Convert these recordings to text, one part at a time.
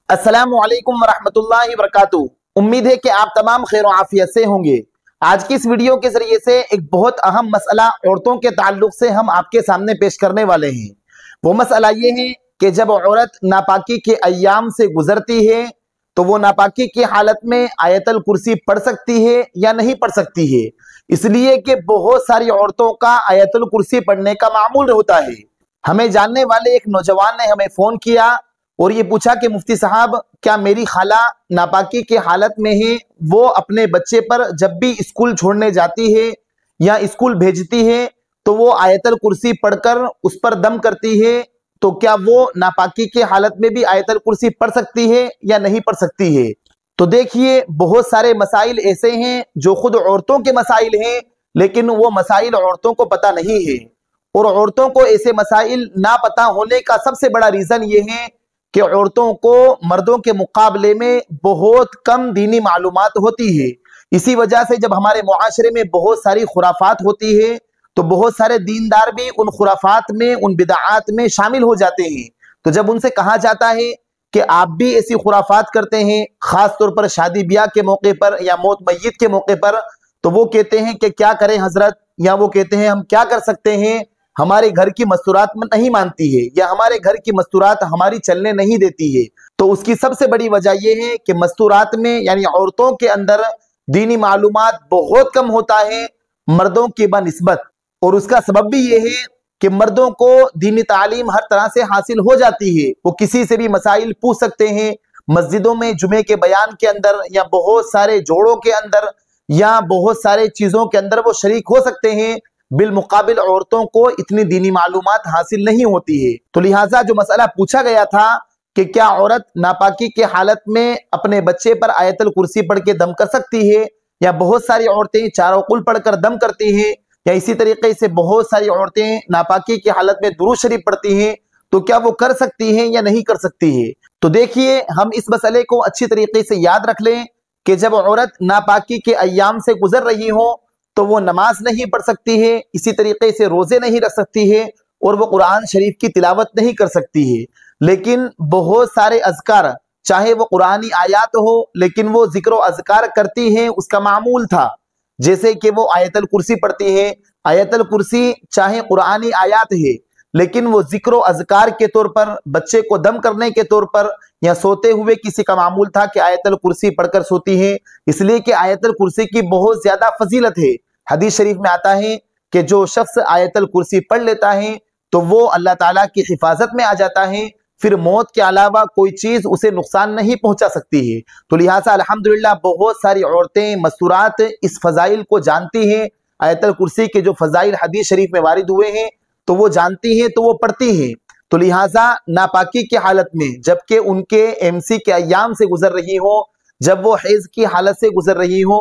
अस्सलामु अलैकुम वरहमतुल्लाहि वबरकातुहू। उम्मीद है कि आप तमाम खैर और आफियत से होंगे। आज की इस वीडियो के जरिए से एक बहुत अहम मसला औरतों के ताल्लुक से हम आपके सामने पेश करने वाले हैं। वो मसला ये है कि जब औरत नापाकी के अय्याम से गुजरती है तो वो नापाकी की हालत में आयतल कुर्सी पढ़ सकती है या नहीं पढ़ सकती है। इसलिए कि बहुत सारी औरतों का आयतल कुर्सी पढ़ने का मामूल होता है। हमें जानने वाले एक नौजवान ने हमें फोन किया और ये पूछा कि मुफ्ती साहब, क्या मेरी खाला नापाकी की हालत में है, वो अपने बच्चे पर जब भी स्कूल छोड़ने जाती है या स्कूल भेजती है तो वो आयतल कुर्सी पढ़कर उस पर दम करती है, तो क्या वो नापाकी की हालत में भी आयतल कुर्सी पढ़ सकती है या नहीं पढ़ सकती है? तो देखिए, बहुत सारे मसाइल ऐसे हैं जो खुद औरतों के मसाइल हैं, लेकिन वो मसाइल औरतों को पता नहीं है। और औरतों को ऐसे मसाइल ना पता होने का सबसे बड़ा रीजन ये है कि औरतों को मर्दों के मुकाबले में बहुत कम दीनी मालूमात होती है। इसी वजह से जब हमारे मुआशरे में बहुत सारी खुराफात होती है तो बहुत सारे दीनदार भी उन खुराफात में, उन बिदआत में शामिल हो जाते हैं। तो जब उनसे कहा जाता है कि आप भी ऐसी खुराफात करते हैं, खास तौर पर शादी ब्याह के मौके पर या मौत मय्यत के मौके पर, तो वो कहते हैं कि क्या करें हजरत, या वो कहते हैं हम क्या कर सकते हैं, हमारे घर की मस्तूरात में नहीं मानती है या हमारे घर की मस्तूरात हमारी चलने नहीं देती है। तो उसकी सबसे बड़ी वजह यह है कि मस्तूरात में यानी औरतों के अंदर दीनी मालूमात बहुत कम होता है मर्दों की बनिस्बत। और उसका सबब भी यह है कि मर्दों को दीनी तालीम हर तरह से हासिल हो जाती है, वो किसी से भी मसाइल पूछ सकते हैं, मस्जिदों में जुमे के बयान के अंदर या बहुत सारे जोड़ों के अंदर या बहुत सारे चीजों के अंदर वो शरीक हो सकते हैं। बिलमुकाबिल औरतों को इतनी दीनी मालूमात हासिल नहीं होती है। तो लिहाजा जो मसला पूछा गया था कि क्या औरत नापाकी के हालत में अपने बच्चे पर आयतल कुर्सी पढ़ के दम कर सकती है, या बहुत सारी औरतें चारों कुल पढ़कर दम करती हैं, या इसी तरीके से बहुत सारी औरतें नापाकी की हालत में दुरूद शरीफ पढ़ती हैं, तो क्या वो कर सकती हैं या नहीं कर सकती है? तो देखिए, हम इस मसले को अच्छी तरीके से याद रख लें कि जब औरत नापाकी के अय्याम से गुजर रही हो तो वो नमाज नहीं पढ़ सकती है, इसी तरीके से रोजे नहीं रख सकती है और वो कुरान शरीफ की तिलावत नहीं कर सकती है। लेकिन बहुत सारे अज़कार, चाहे वो कुरानी आयात हो, लेकिन वो जिक्र अज़कार करती हैं, उसका मामूल था। जैसे कि वो आयतल कुर्सी पढ़ती है, आयतल कुर्सी चाहे कुरानी आयात है लेकिन वो जिक्र अज़कार के तौर पर, बच्चे को दम करने के तौर पर या सोते हुए किसी का मामूल था कि आयतल कुर्सी पढ़कर सोती है, इसलिए कि आयतल कुर्सी की बहुत ज्यादा फजीलत है। हदीस शरीफ में आता है कि जो शख्स आयतल कुर्सी पढ़ लेता है तो वो अल्लाह ताला की हिफाजत में आ जाता है, फिर मौत के अलावा कोई चीज उसे नुकसान नहीं पहुंचा सकती है। तो लिहाजा अल्हम्दुलिल्लाह बहुत सारी औरतें मस्तूरात इस फजाइल को जानती हैं, आयतल कुर्सी के जो फजाइल हदीस शरीफ में वारिद हुए हैं तो वो जानती हैं, तो वो पढ़ती हैं। तो लिहाजा नापाकी की हालत में, जबकि उनके एमसी के अय्याम से गुजर रही हो, जब वो हैज की हालत से गुजर रही हो,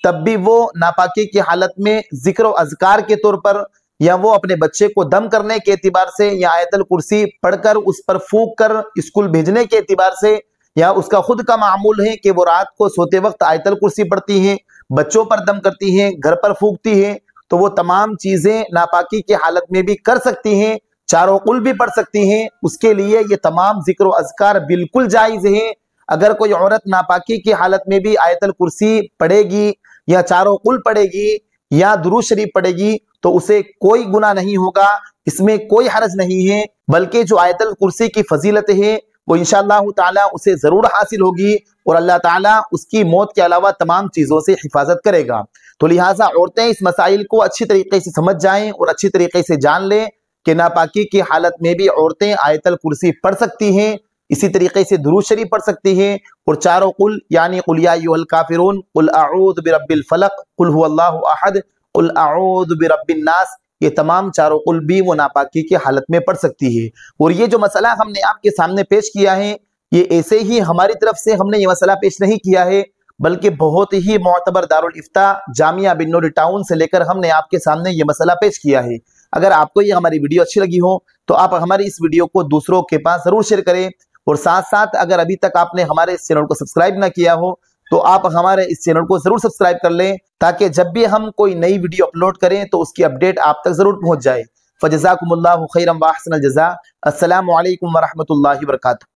तब भी वो नापाकी की हालत में जिक्र और अज़कार के तौर पर या वो अपने बच्चे को दम करने के एतबार से या आयतल कुर्सी पढ़कर उस पर फूंक कर स्कूल भेजने के एतबार से, या उसका खुद का मामूल है कि वो रात को सोते वक्त आयतल कुर्सी पढ़ती हैं, बच्चों पर दम करती हैं, घर पर फूंकती हैं, तो वो तमाम चीजें नापाकी की हालत में भी कर सकती हैं, चारों कुल भी पढ़ सकती हैं। उसके लिए ये तमाम जिक्र और अज़कार बिल्कुल जायज हैं। अगर कोई औरत नापाकी की हालत में भी आयतल कुर्सी पढ़ेगी या चारों कुल पढ़ेगी या दुरूद शरीफ पढ़ेगी तो उसे कोई गुनाह नहीं होगा, इसमें कोई हरज नहीं है, बल्कि जो आयतल कुर्सी की फजीलत है वो इंशाअल्लाह ताला उसे जरूर हासिल होगी और अल्लाह ताला उसकी मौत के अलावा तमाम चीजों से हिफाजत करेगा। तो लिहाजा औरतें इस मसाइल को अच्छी तरीके से समझ जाएं और अच्छी तरीके से जान लें कि नापाकी की हालत में भी औरतें आयतल कुर्सी पढ़ सकती हैं, इसी तरीके से दुरूद शरीफ पढ़ सकती हैं, और चारों कुल यानी कुल या अय्युहल काफिरून, कुल अऊज़ु बिरब्बिल फलक, कुल हुवल्लाहु अहद, कुल अऊज़ु बिरब्बिन नास, ये तमाम चारों कुल भी वो नापाकी की हालत में पढ़ सकती है। और ये जो मसला हमने आपके सामने पेश किया है, ये ऐसे ही हमारी तरफ से हमने ये मसला पेश नहीं किया है, बल्कि बहुत ही मोतबर दारुल इफ्ता जामिया बिन्नूरी टाउन से लेकर हमने आपके सामने ये मसला पेश किया है। अगर आपको ये हमारी वीडियो अच्छी लगी हो तो आप हमारी इस वीडियो को दूसरों के पास जरूर शेयर करें, और साथ साथ अगर अभी तक आपने हमारे इस चैनल को सब्सक्राइब ना किया हो तो आप हमारे इस चैनल को जरूर सब्सक्राइब कर लें, ताकि जब भी हम कोई नई वीडियो अपलोड करें तो उसकी अपडेट आप तक जरूर पहुंच जाए। फजज़ाकुमुल्लाहु खैरन व अहसनल जज़ा। अस्सलामु अलैकुम व रहमतुल्लाहि व बरकातुहू।